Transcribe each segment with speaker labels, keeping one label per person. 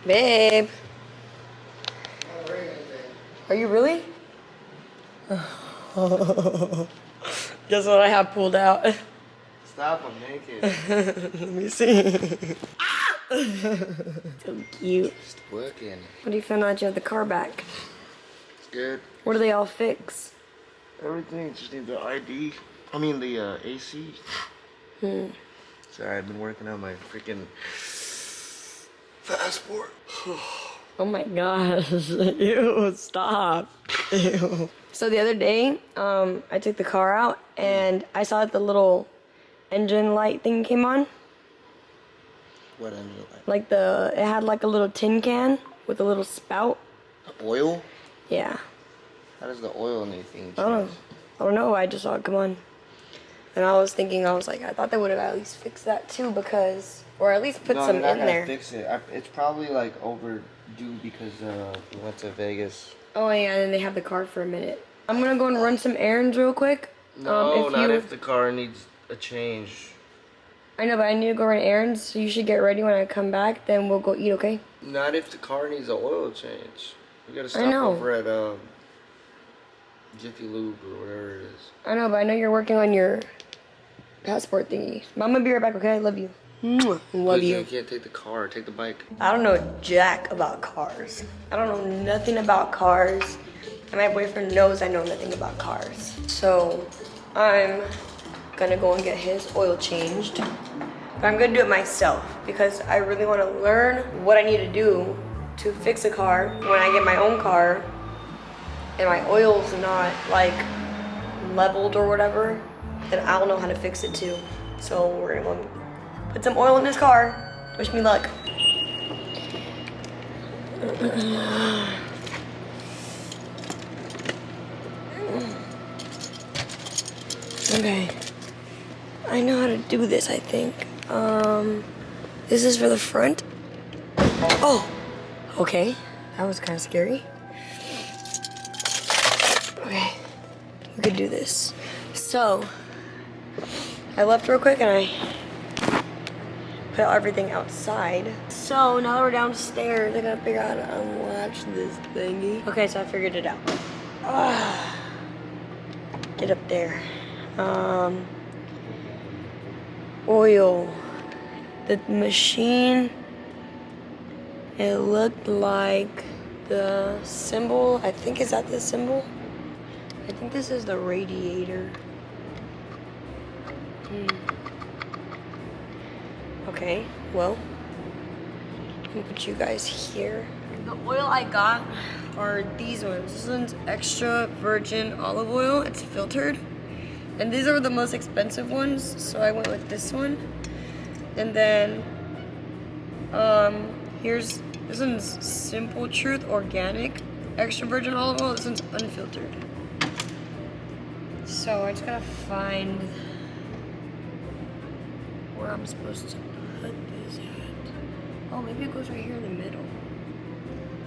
Speaker 1: Babe. Are you really? Guess what I have pulled out?
Speaker 2: Stop, I'm naked.
Speaker 1: Let me see. So cute.
Speaker 2: Just working.
Speaker 1: What do you feel now that you have the car back?
Speaker 2: It's good.
Speaker 1: What do they all fix?
Speaker 2: Everything, just need the ID. I mean the AC. Sorry, I've been working on my freaking passport.
Speaker 1: Oh my gosh. Ew, stop. Ew. So the other day, I took the car out and I saw that the little engine light thing came on.
Speaker 2: What engine light?
Speaker 1: Like it had like a little tin can with a little spout.
Speaker 2: The oil?
Speaker 1: Yeah.
Speaker 2: How does the oil and anything change?
Speaker 1: I don't know. I just saw it come on. And I was thinking, I thought they would have at least fixed that too because, or at least put some in there. No, they're not
Speaker 2: gonna fix it. It's probably like overdue because we went to Vegas.
Speaker 1: Oh yeah, and they have the car for a minute. I'm gonna go and run some errands real quick.
Speaker 2: No, not if the car needs a change.
Speaker 1: I know, but I need to go run errands, so you should get ready when I come back. Then we'll go eat, okay?
Speaker 2: Not if the car needs an oil change. We gotta stop over at Jiffy Lube or whatever it is.
Speaker 1: I know, but I know you're working on your passport thingy. But I'm gonna be right back, okay? I love you. Mwah. Love you.
Speaker 2: You can't take the car. Take the bike.
Speaker 1: I don't know jack about cars. I don't know nothing about cars. And my boyfriend knows I know nothing about cars. So I'm gonna go and get his oil changed. But I'm gonna do it myself because I really wanna learn what I need to do to fix a car when I get my own car and my oil's not like leveled or whatever, then I'll know how to fix it too. So we're gonna go put some oil in his car. Wish me luck. Okay. I know how to do this, I think. This is for the front. Oh! Okay. That was kind of scary. Okay. We could do this. So, I left real quick and I put everything outside. So now that we're downstairs, I gotta figure out how to unlatch this thingy. Okay, so I figured it out. Get up there. Oil. The machine, it looked like the symbol. I think, is that the symbol? I think this is the radiator. Okay, well, let me put you guys here. The oil I got are these ones. This one's extra virgin olive oil. It's filtered. And these are the most expensive ones, so I went with this one. And then, this one's Simple Truth Organic extra virgin olive oil. This one's unfiltered. So I just gotta find where I'm supposed to put this at. Oh, maybe it goes right here in the middle.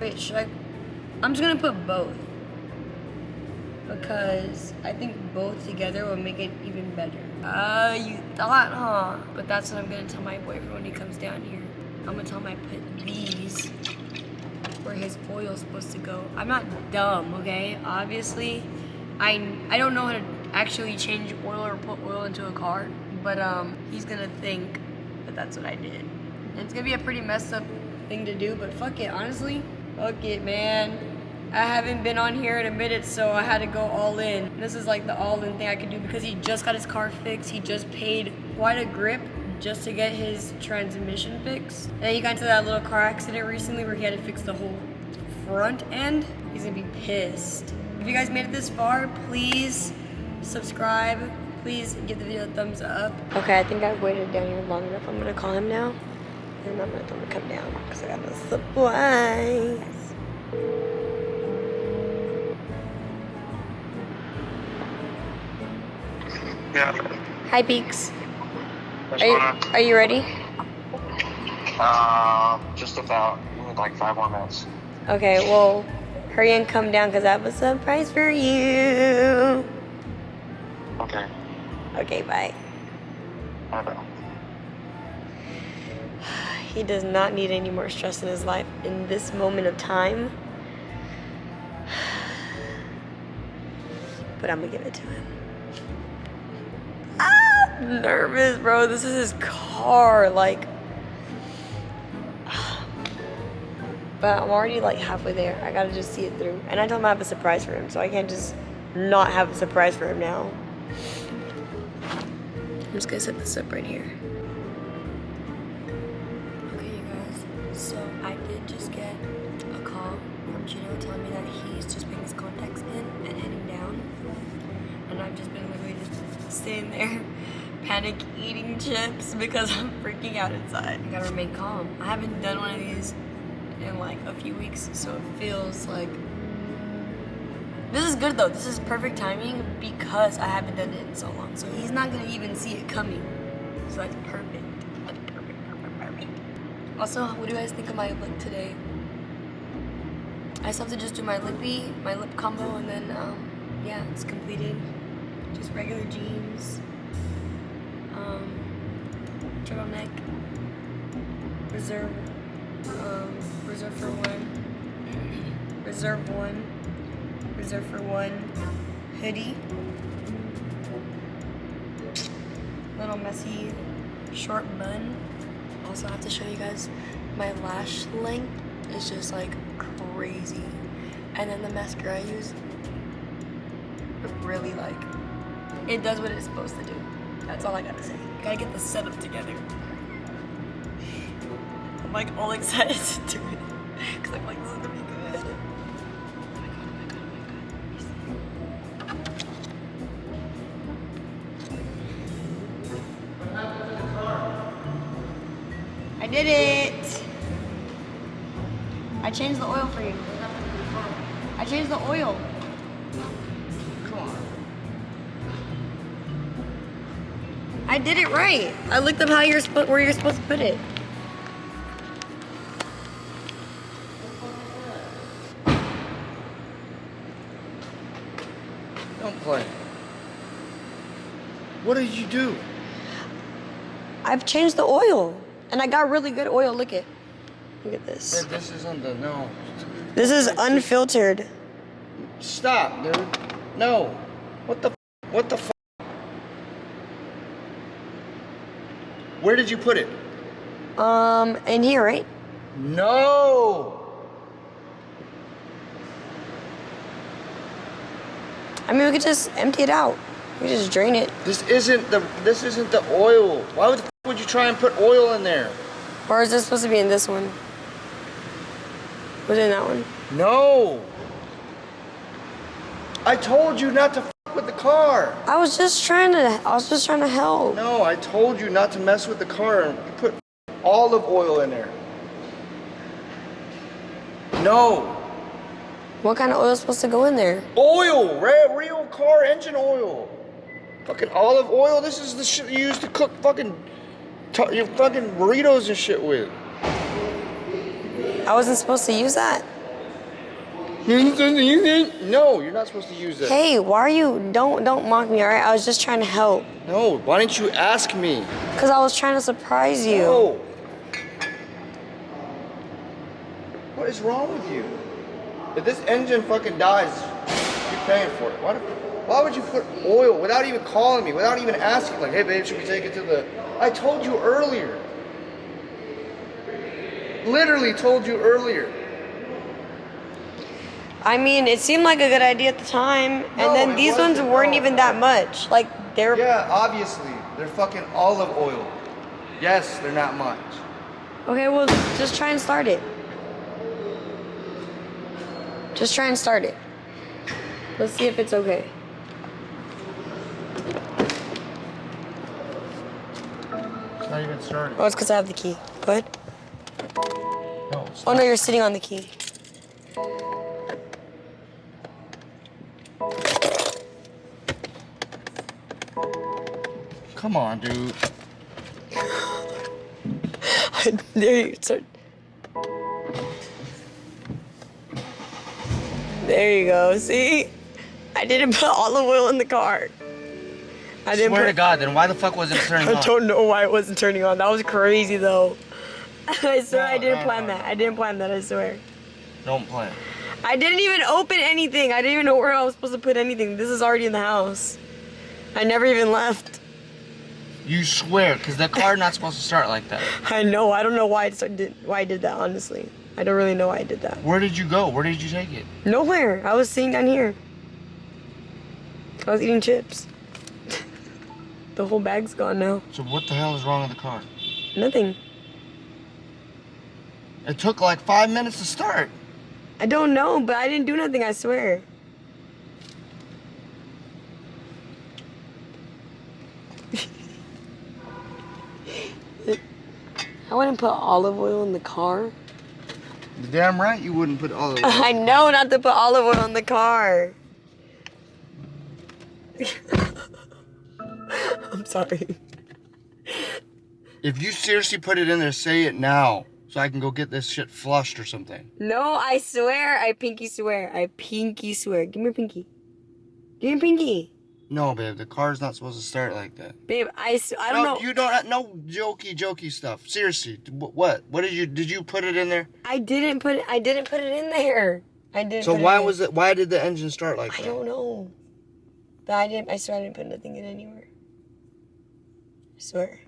Speaker 1: Wait, I'm just gonna put both. Because I think both together will make it even better. You thought, huh? But that's what I'm gonna tell my boyfriend when he comes down here. I'm gonna tell him I put these where his oil's supposed to go. I'm not dumb, okay? Obviously, I don't know how to actually change oil or put oil into a car, but he's gonna think that that's what I did. And it's gonna be a pretty messed up thing to do, but fuck it, honestly. Fuck it, man. I haven't been on here in a minute, so I had to go all in. This is like the all-in thing I could do because he just got his car fixed. He just paid quite a grip just to get his transmission fixed. And then he got into that little car accident recently where he had to fix the whole front end. He's gonna be pissed. If you guys made it this far, please subscribe. Please give the video a thumbs up. Okay, I think I've waited down here long enough. I'm gonna call him now. And I'm gonna tell him to come down because I got no supplies.
Speaker 3: Yeah.
Speaker 1: Hi, Peaks.
Speaker 3: What's going on?
Speaker 1: Are you ready?
Speaker 3: Just about. We need like 5 more minutes.
Speaker 1: Okay, well, hurry and come down because I have a surprise for you.
Speaker 3: Okay.
Speaker 1: Okay, bye.
Speaker 3: Bye-bye.
Speaker 1: He does not need any more stress in his life in this moment of time. But I'm gonna give it to him. I'm nervous, bro. This is his car, like. But I'm already like halfway there. I gotta just see it through. And I told him I have a surprise for him, so I can't just not have a surprise for him now. I'm just gonna set this up right here. Okay, you guys. So I did just get a call from Gino telling me that he's just putting his contacts in and heading down. And I've just been literally just sitting there, panic eating chips because I'm freaking out inside. I gotta remain calm. I haven't done one of these in like a few weeks, so it feels like this is good though. This is perfect timing because I haven't done it in so long, so he's not gonna even see it coming, so that's perfect. That's perfect. Also, what do you guys think of my look today? I still have to just do my lip combo, and then yeah, it's completed. Just regular jeans, turtleneck, reserve for one, hoodie, little messy short bun. Also, I have to show you guys my lash length is just like crazy, and then the mascara I use really like it does what it's supposed to do. That's all I gotta say. Gotta get the setup together. I'm like all excited to do it because I'm like, this is gonna be good. I did it. I changed the oil for you. I changed the oil.
Speaker 2: Come on.
Speaker 1: I did it right. I looked up how where you're supposed to put it.
Speaker 2: Don't play. What did you do?
Speaker 1: I've changed the oil, and I got really good oil. Look at this.
Speaker 2: Babe, this isn't the no.
Speaker 1: This is unfiltered.
Speaker 2: Stop, dude. No. What the? What the? Where did you put it?
Speaker 1: In here, right?
Speaker 2: No.
Speaker 1: I mean, we could just empty it out. We could just drain it.
Speaker 2: This isn't the oil. Why would you try and put oil in there?
Speaker 1: Or is this supposed to be in this one? Was it in that one?
Speaker 2: No. I told you not to fuck with the car.
Speaker 1: I was just trying to help.
Speaker 2: No, I told you not to mess with the car and put olive oil in there. No.
Speaker 1: What kind of oil is supposed to go in there?
Speaker 2: Oil, real car engine oil. Fucking olive oil. This is the shit you use to cook your fucking burritos and shit with.
Speaker 1: I wasn't supposed to use that.
Speaker 2: No, you're not supposed to use that.
Speaker 1: Hey, why are you? Don't mock me, all right? I was just trying to help.
Speaker 2: No, why didn't you ask me?
Speaker 1: Cause I was trying to surprise you.
Speaker 2: No. What is wrong with you? If this engine fucking dies, you're paying for it. Why would you put oil without even calling me, without even asking, like, hey babe, should we take it to the... I told you earlier. Literally told you earlier.
Speaker 1: I mean, it seemed like a good idea at the time,
Speaker 2: No,
Speaker 1: and then
Speaker 2: it
Speaker 1: these ones
Speaker 2: wasn't.
Speaker 1: weren't
Speaker 2: No,
Speaker 1: even that much. Like, they're...
Speaker 2: Yeah, obviously. They're fucking olive oil. Yes, they're not much.
Speaker 1: Okay, well, just try and start it. Just try and start it. Let's see if it's okay.
Speaker 2: It's not even started.
Speaker 1: Oh, it's because I have the key. Go ahead.
Speaker 2: No, it's
Speaker 1: Oh, no, you're sitting on the key.
Speaker 2: Come on, dude.
Speaker 1: There you start. There you go. See? I didn't put olive oil in the car. I didn't
Speaker 2: Swear
Speaker 1: put...
Speaker 2: to God, then why the fuck wasn't it turning
Speaker 1: I
Speaker 2: on?
Speaker 1: don't know why it wasn't turning on. That was crazy, though. I swear I didn't
Speaker 2: No,
Speaker 1: plan
Speaker 2: no,
Speaker 1: that.
Speaker 2: no.
Speaker 1: I didn't plan that, I swear.
Speaker 2: Don't plan.
Speaker 1: I didn't even open anything. I didn't even know where I was supposed to put anything. This is already in the house. I never even left.
Speaker 2: You swear, because the car not supposed to start like that.
Speaker 1: I know. I don't know why I did that, honestly. I don't really know why I did that.
Speaker 2: Where did you go? Where did you take it?
Speaker 1: Nowhere. I was sitting down here. I was eating chips. The whole bag's gone now.
Speaker 2: So what the hell is wrong with the car?
Speaker 1: Nothing.
Speaker 2: It took like 5 minutes to start.
Speaker 1: I don't know, but I didn't do nothing, I swear. I wouldn't put olive oil in the car.
Speaker 2: You're damn right you wouldn't put all of it.
Speaker 1: I know not to put olive oil in the car. I'm sorry.
Speaker 2: If you seriously put it in there, say it now. So I can go get this shit flushed or something.
Speaker 1: No, I swear. I pinky swear. I pinky swear. Give me your pinky. Give me your pinky.
Speaker 2: No, babe, the car's not supposed to start like that.
Speaker 1: Babe, I don't know.
Speaker 2: You don't, no jokey stuff. Seriously, what? What did you put it in there?
Speaker 1: I didn't put it in there. I didn't.
Speaker 2: So
Speaker 1: put
Speaker 2: why
Speaker 1: it in.
Speaker 2: was it, why did the engine start like
Speaker 1: I
Speaker 2: that?
Speaker 1: don't know. But I swear I didn't put nothing in anywhere. I swear.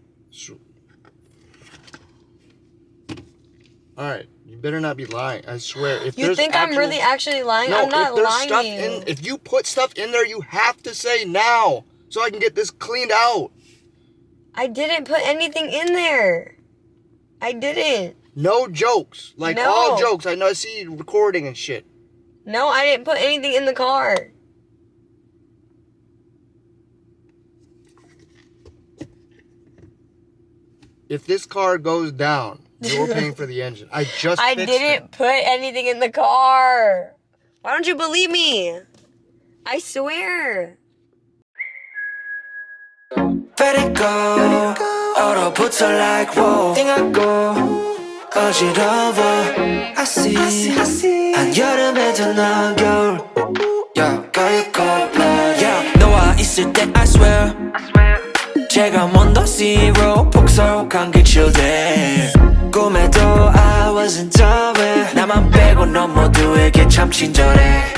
Speaker 2: Alright, you better not be lying. I swear. If
Speaker 1: You
Speaker 2: there's
Speaker 1: think I'm really actually lying?
Speaker 2: No,
Speaker 1: I'm not
Speaker 2: if there's
Speaker 1: lying
Speaker 2: stuff
Speaker 1: to you.
Speaker 2: if you put stuff in there, you have to say now. So I can get this cleaned out.
Speaker 1: I didn't put anything in there. I didn't.
Speaker 2: No jokes. Like
Speaker 1: No.
Speaker 2: all jokes. I know I see you recording and shit.
Speaker 1: No, I didn't put anything in the car.
Speaker 2: If this car goes down, you're paying for the engine. I just
Speaker 1: I
Speaker 2: fixed
Speaker 1: didn't
Speaker 2: it.
Speaker 1: put anything in the car. Why don't you believe me? I swear.
Speaker 4: Let it go. 얼어붙어 like whoa. 띵하고 어지러워. I see. 한여름에도 넌 겨울. Yeah, girl you cold blood. Yeah, 너와 있을 때 I swear. 제가 먼저 zero 폭설한 게 chill day. 꿈에도 I wasn't done with. 나만 빼고 넌 모두에게 참 친절해.